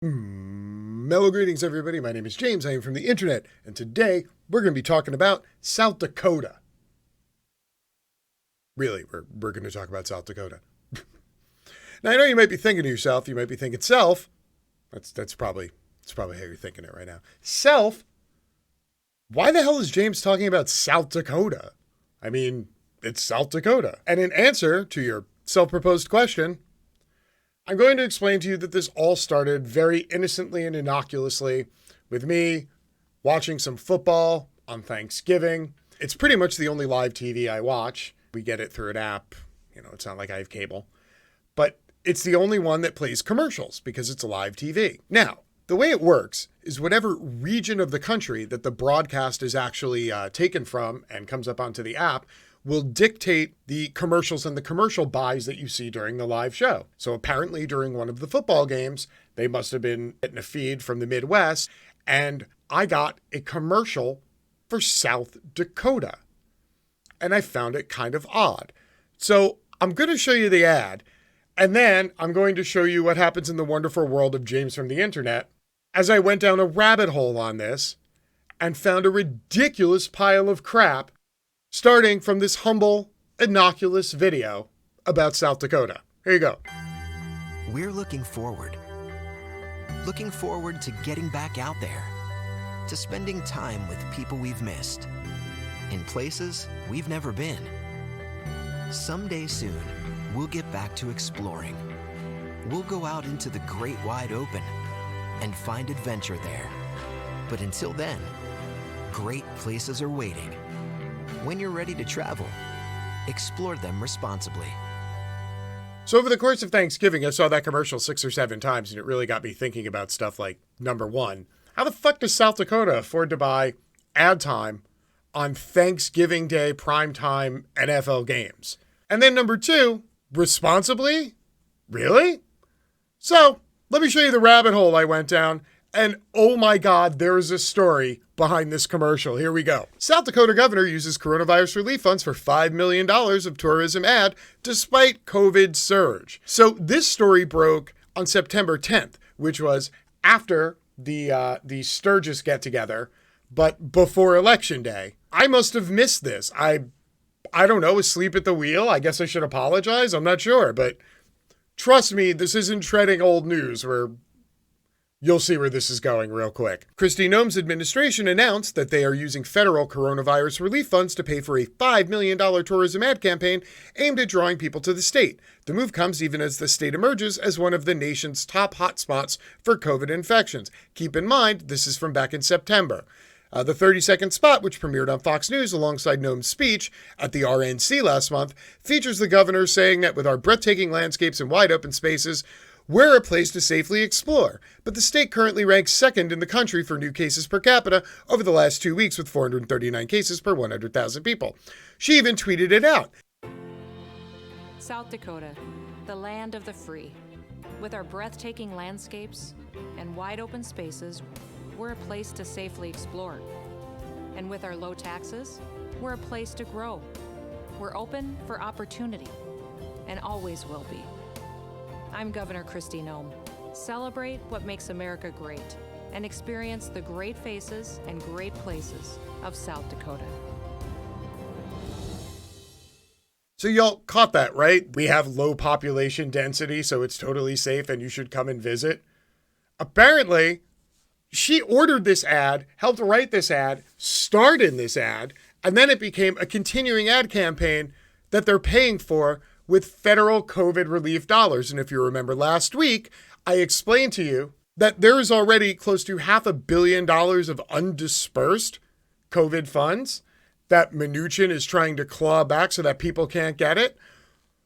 Mellow greetings, everybody. My name is James. I am from the internet, and today we're going to be talking about South Dakota. Really, we're going to talk about South Dakota. Now, I know you might be thinking to yourself, you might be thinking, self. That's probably how you're thinking it right now. Self. Why the hell is James talking about South Dakota? I mean, it's South Dakota. And in answer to your self-proposed question, I'm going to explain to you that this all started very innocently and innocuously with me watching some football on Thanksgiving. It's pretty much the only live TV I watch. We get it through an app. You know, it's not like I have cable. But it's the only one that plays commercials because it's a live TV. Now, the way it works is whatever region of the country that the broadcast is actually taken from and comes up onto the app will dictate the commercials and the commercial buys that you see during the live show. So apparently during one of the football games, they must have been getting a feed from the Midwest, and I got a commercial for South Dakota. And I found it kind of odd. So I'm going to show you the ad, and then I'm going to show you what happens in the wonderful world of James from the internet as I went down a rabbit hole on this and found a ridiculous pile of crap starting from this humble, innocuous video about South Dakota. Here you go. We're looking forward to getting back out there, to spending time with people we've missed, in places we've never been. Someday soon, we'll get back to exploring. We'll go out into the great wide open and find adventure there. But until then, great places are waiting. When you're ready to travel, explore them responsibly. So over the course of Thanksgiving, I saw that commercial 6 or 7 times, and it really got me thinking about stuff like, number one, how the fuck does South Dakota afford to buy ad time on Thanksgiving Day primetime NFL games? And then number two, responsibly? Really? So let me show you the rabbit hole I went down. And oh my God, there is a story behind this commercial. Here we go. South Dakota governor uses coronavirus relief funds for $5 million of tourism ad despite COVID surge. So this story broke on September 10th, which was after the Sturgis get together, but before Election Day. I must have missed this. I don't know, asleep at the wheel. I guess I should apologize. I'm not sure, but trust me, this isn't treading old news where you'll see where this is going real quick. Kristi Noem's administration announced that they are using federal coronavirus relief funds to pay for a $5 million tourism ad campaign aimed at drawing people to the state. The move comes even as the state emerges as one of the nation's top hotspots for COVID infections. Keep in mind, this is from back in September. The 30-second spot, which premiered on Fox News alongside Noem's speech at the RNC last month, features the governor saying that with our breathtaking landscapes and wide open spaces, we're a place to safely explore. But the state currently ranks second in the country for new cases per capita over the last 2 weeks with 439 cases per 100,000 people. She even tweeted it out. South Dakota, the land of the free. With our breathtaking landscapes and wide open spaces, we're a place to safely explore. And with our low taxes, we're a place to grow. We're open for opportunity, and always will be. I'm Governor Kristi Noem. Celebrate what makes America great and experience the great faces and great places of South Dakota. So y'all caught that, right? We have low population density, so it's totally safe and you should come and visit. Apparently, she ordered this ad, helped write this ad, starred in this ad, and then it became a continuing ad campaign that they're paying for with federal COVID relief dollars. And if you remember last week, I explained to you that there is already close to $500 million of undispersed COVID funds that Mnuchin is trying to claw back so that people can't get it.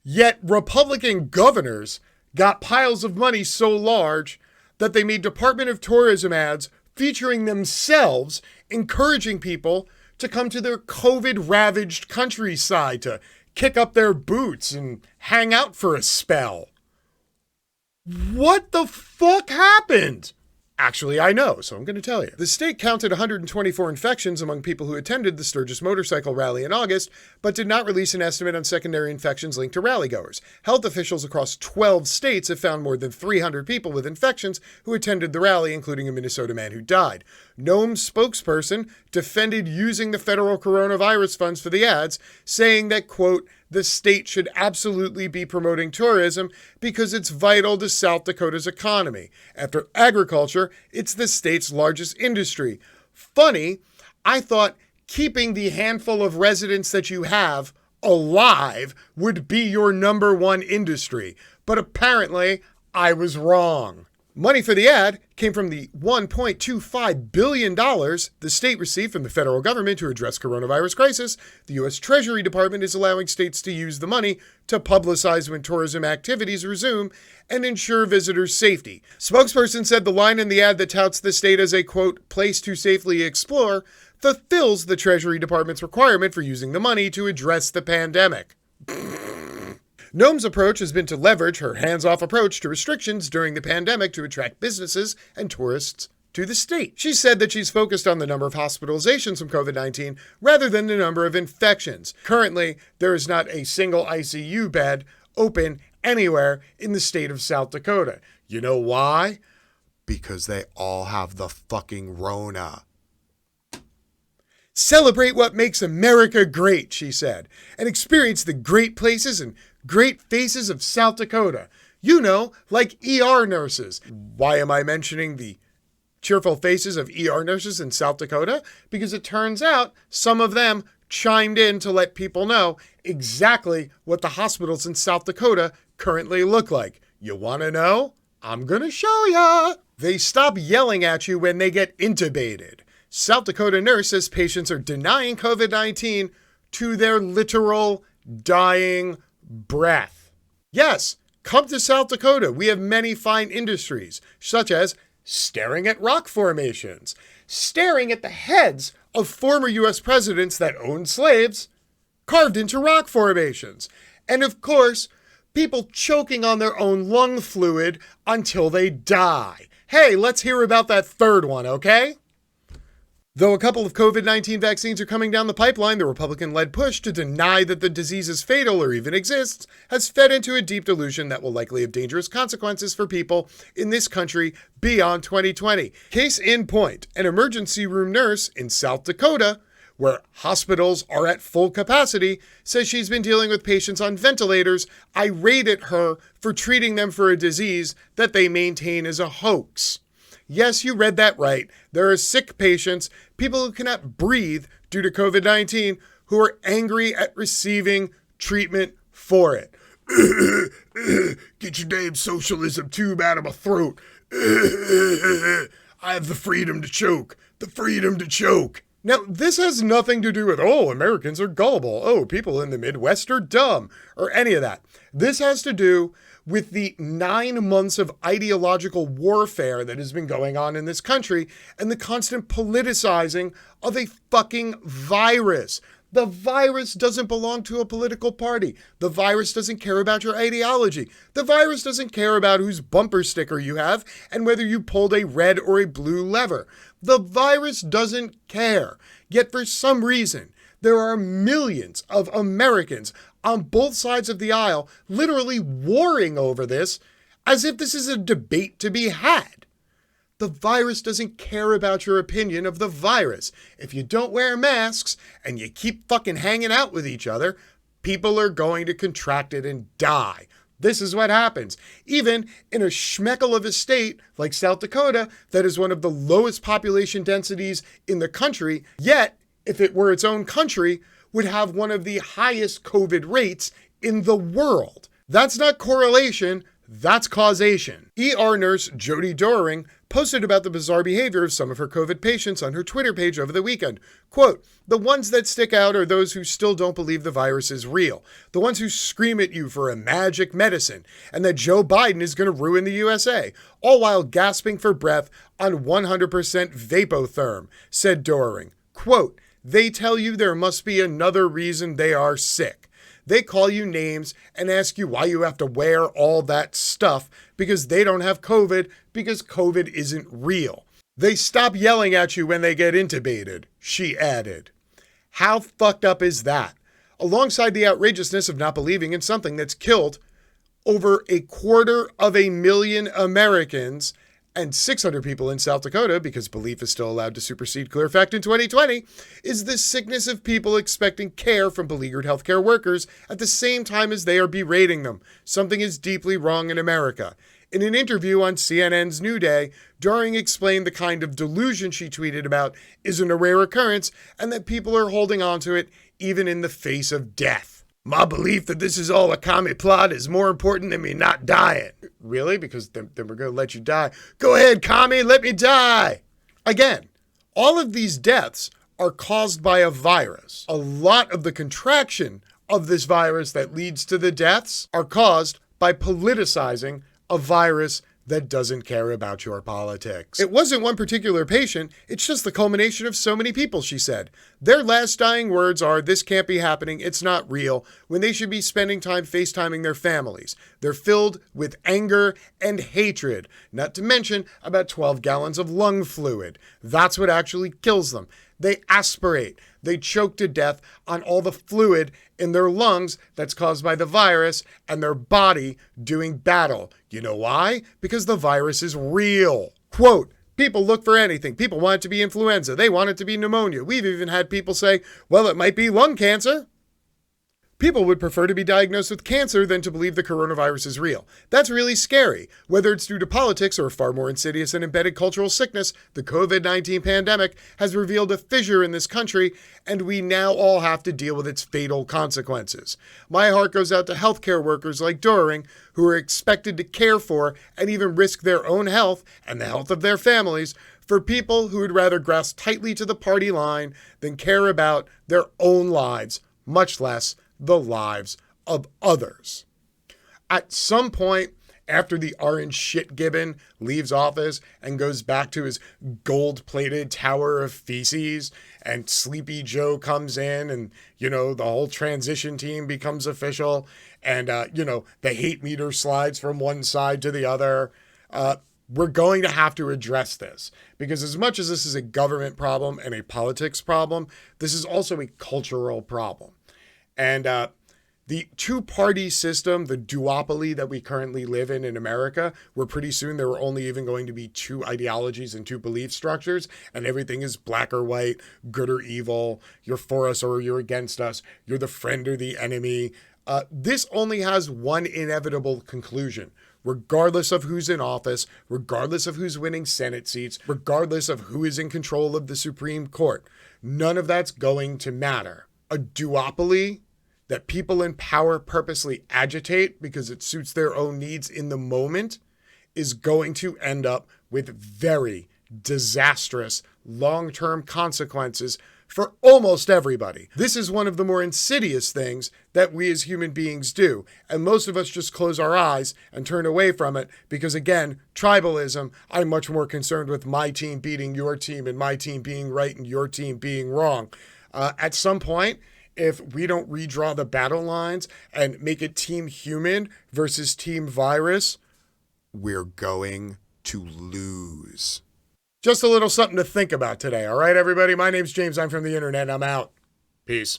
Yet Republican governors got piles of money so large that they made Department of Tourism ads featuring themselves, encouraging people to come to their COVID-ravaged countryside to kick up their boots and hang out for a spell. What the fuck happened? Actually, I know, so I'm going to tell you. The state counted 124 infections among people who attended the Sturgis motorcycle rally in August, but did not release an estimate on secondary infections linked to rallygoers. Health officials across 12 states have found more than 300 people with infections who attended the rally, including a Minnesota man who died. Nome's spokesperson defended using the federal coronavirus funds for the ads, saying that, quote, the state should absolutely be promoting tourism because it's vital to South Dakota's economy. After agriculture, it's the state's largest industry. Funny, I thought keeping the handful of residents that you have alive would be your number one industry, but apparently I was wrong. Money for the ad came from the $1.25 billion the state received from the federal government to address coronavirus crisis. The U.S. Treasury Department is allowing states to use the money to publicize when tourism activities resume and ensure visitors' safety. Spokesperson said the line in the ad that touts the state as a, quote, place to safely explore fulfills the Treasury Department's requirement for using the money to address the pandemic. Nome's approach has been to leverage her hands-off approach to restrictions during the pandemic to attract businesses and tourists to the state. She said that she's focused on the number of hospitalizations from COVID-19 rather than the number of infections. Currently, there is not a single ICU bed open anywhere in the state of South Dakota. You know why? Because they all have the fucking Rona. Celebrate what makes America great, she said, and experience the great places and great faces of South Dakota. You know, like ER nurses. Why am I mentioning the cheerful faces of ER nurses in South Dakota? Because it turns out some of them chimed in to let people know exactly what the hospitals in South Dakota currently look like. You want to know? I'm going to show ya. They stop yelling at you when they get intubated. South Dakota nurse says patients are denying COVID-19 to their literal dying breath. Yes, come to South Dakota. We have many fine industries, such as staring at rock formations, staring at the heads of former U.S. presidents that owned slaves carved into rock formations, and of course, people choking on their own lung fluid until they die. Hey, let's hear about that third one, okay? Though a couple of COVID-19 vaccines are coming down the pipeline, the Republican-led push to deny that the disease is fatal or even exists has fed into a deep delusion that will likely have dangerous consequences for people in this country beyond 2020. Case in point, an emergency room nurse in South Dakota, where hospitals are at full capacity, says she's been dealing with patients on ventilators, irate at her for treating them for a disease that they maintain is a hoax. Yes, you read that right. There are sick patients, people who cannot breathe due to COVID-19, who are angry at receiving treatment for it. Get your damn socialism tube out of my throat. I have the freedom to choke. The freedom to choke. Now, this has nothing to do with, oh, Americans are gullible. Oh, people in the Midwest are dumb, or any of that. This has to do with the 9 months of ideological warfare that has been going on in this country and the constant politicizing of a fucking virus. The virus doesn't belong to a political party. The virus doesn't care about your ideology. The virus doesn't care about whose bumper sticker you have and whether you pulled a red or a blue lever. The virus doesn't care. Yet for some reason, there are millions of Americans on both sides of the aisle literally warring over this as if this is a debate to be had. The virus doesn't care about your opinion of the virus. If you don't wear masks and you keep fucking hanging out with each other, people are going to contract it and die. This is what happens. Even in a schmeckle of a state like South Dakota, that is one of the lowest population densities in the country, yet, if it were its own country, would have one of the highest COVID rates in the world. That's not correlation, that's causation. ER nurse Jody Doering posted about the bizarre behavior of some of her COVID patients on her Twitter page over the weekend. Quote, the ones that stick out are those who still don't believe the virus is real. The ones who scream at you for a magic medicine and that Joe Biden is going to ruin the USA, all while gasping for breath on 100% Vapotherm, said Doering. Quote, they tell you there must be another reason they are sick. They call you names and ask you why you have to wear all that stuff because they don't have COVID, because COVID isn't real. They stop yelling at you when they get intubated, she added. How fucked up is that? Alongside the outrageousness of not believing in something that's killed over 250,000 Americans and 600 people in South Dakota, because belief is still allowed to supersede clear fact in 2020, is the sickness of people expecting care from beleaguered healthcare workers at the same time as they are berating them. Something is deeply wrong in America. In an interview on CNN's New Day, Doering explained the kind of delusion she tweeted about isn't a rare occurrence and that people are holding on to it even in the face of death. My belief that this is all a commie plot is more important than me not dying. Really? Because then we're going to let you die. Go ahead, commie, let me die. Again, all of these deaths are caused by a virus. A lot of the contraction of this virus that leads to the deaths are caused by politicizing a virus that doesn't care about your politics. It wasn't one particular patient, it's just the culmination of so many people, she said. Their last dying words are, "This can't be happening, it's not real," when they should be spending time FaceTiming their families. They're filled with anger and hatred, not to mention about 12 gallons of lung fluid. That's what actually kills them. They aspirate. They choke to death on all the fluid in their lungs that's caused by the virus and their body doing battle. You know why? Because the virus is real. Quote, people look for anything. People want it to be influenza. They want it to be pneumonia. We've even had people say, well, it might be lung cancer. People would prefer to be diagnosed with cancer than to believe the coronavirus is real. That's really scary. Whether it's due to politics or far more insidious and embedded cultural sickness, the COVID-19 pandemic has revealed a fissure in this country, and we now all have to deal with its fatal consequences. My heart goes out to healthcare workers like Doering, who are expected to care for and even risk their own health and the health of their families for people who would rather grasp tightly to the party line than care about their own lives, much less the lives of others. At some point, after the orange shit gibbon leaves office and goes back to his gold-plated tower of feces, and Sleepy Joe comes in and, the whole transition team becomes official, and, the hate meter slides from one side to the other, we're going to have to address this. Because as much as this is a government problem and a politics problem, this is also a cultural problem. And the two-party system, the duopoly that we currently live in America, where pretty soon there are only even going to be two ideologies and two belief structures, and everything is black or white, good or evil, you're for us or you're against us, you're the friend or the enemy. This only has one inevitable conclusion. Regardless of who's in office, regardless of who's winning Senate seats, regardless of who is in control of the Supreme Court, none of that's going to matter. A duopoly that people in power purposely agitate because it suits their own needs in the moment is going to end up with very disastrous long-term consequences for almost everybody. This is one of the more insidious things that we as human beings do. And most of us just close our eyes and turn away from it because, again, tribalism, I'm much more concerned with my team beating your team and my team being right and your team being wrong. At some point, if we don't redraw the battle lines and make it team human versus team virus, we're going to lose. Just a little something to think about today. All right, everybody? My name's James. I'm from the internet. I'm out. Peace.